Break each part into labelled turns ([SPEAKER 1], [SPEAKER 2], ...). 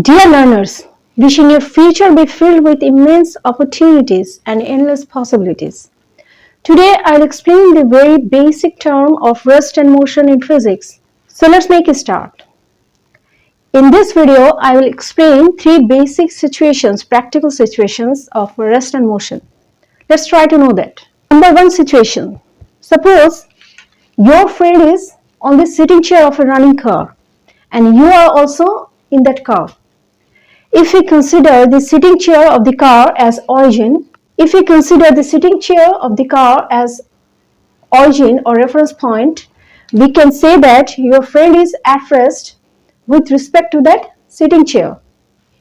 [SPEAKER 1] Dear learners, wishing your future be filled with immense opportunities and endless possibilities. Today I'll explain the very basic term of rest and motion in physics. So let's make a start. In this video, I will explain three basic situations, practical situations of rest and motion. Let's try to know that. Number one situation. Suppose your friend is on the sitting chair of a running car and you are also in that car. If we consider the sitting chair of the car as origin, or reference point, we can say that your friend is at rest with respect to that sitting chair.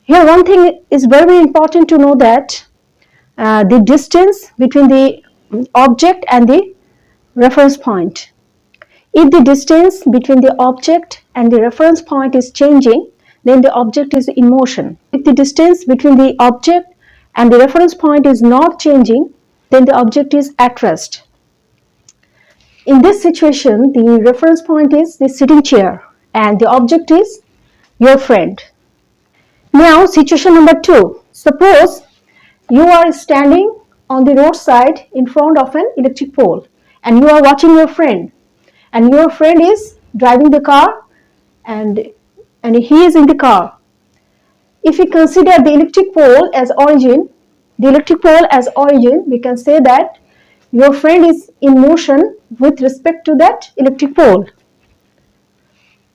[SPEAKER 1] Here one thing is very important to know, that the distance between the object and the reference point. If the distance between the object and the reference point is changing, then the object is in motion. If the distance between the object and the reference point is not changing, then the object is at rest. In this situation, the reference point is the sitting chair and the object is your friend. Now, situation number two. Suppose you are standing on the roadside in front of an electric pole and you are watching your friend, and your friend is driving the car and he is in the car. If we consider the electric pole as origin, we can say that your friend is in motion with respect to that electric pole.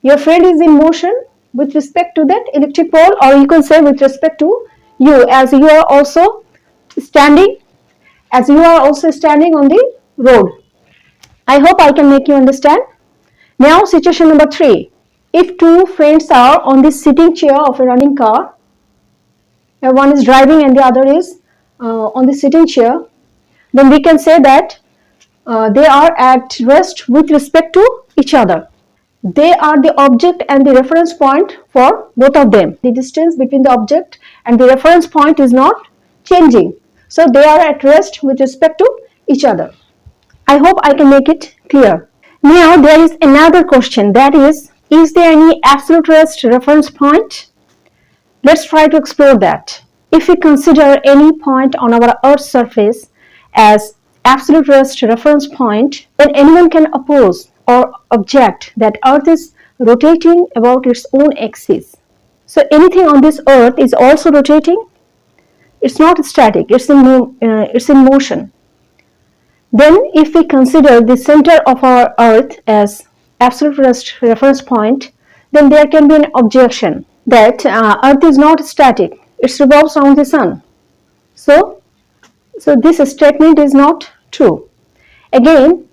[SPEAKER 1] Your friend is in motion with respect to that electric pole, or you can say with respect to you, as you are also standing on the road. I hope I can make you understand. Now, situation number three. If two friends are on the sitting chair of a running car, one is driving and the other is on the sitting chair, then we can say that they are at rest with respect to each other. They are the object and the reference point for both of them. The distance between the object and the reference point is not changing. So they are at rest with respect to each other. I hope I can make it clear. Now there is another question, that is there any absolute rest reference point? Let's try to explore that. If we consider any point on our Earth's surface as absolute rest reference point, then anyone can oppose or object that Earth is rotating about its own axis. So anything on this Earth is also rotating. It's not static, it's in motion. Then if we consider the center of our Earth as absolute rest reference point, then there can be an objection that Earth is not static, it revolves around the sun. So this statement is not true. Again,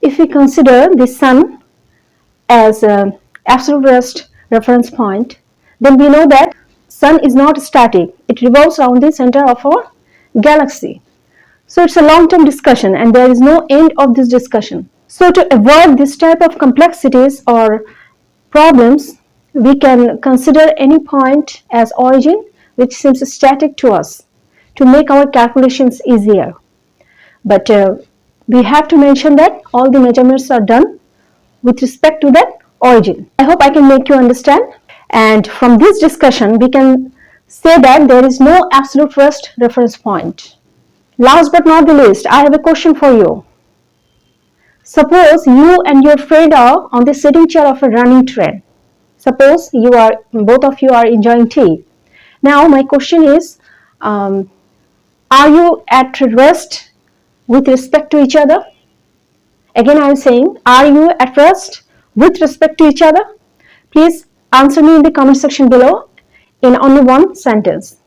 [SPEAKER 1] if we consider the sun as absolute rest reference point, then we know that sun is not static, it revolves around the center of our galaxy. So it's a long-term discussion and there is no end of this discussion. So to avoid this type of complexities or problems, we can consider any point as origin which seems static to us to make our calculations easier. But we have to mention that all the measurements are done with respect to that origin. I hope I can make you understand. And from this discussion, we can say that there is no absolute rest reference point. Last but not the least, I have a question for you. Suppose you and your friend are on the sitting chair of a running train. Suppose both of you are enjoying tea. Now my question is, are you at rest with respect to each other? Again I am saying, are you at rest with respect to each other? Please answer me in the comment section below in only one sentence.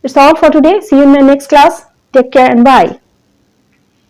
[SPEAKER 1] It's all for today. See you in my next class. Take care and bye.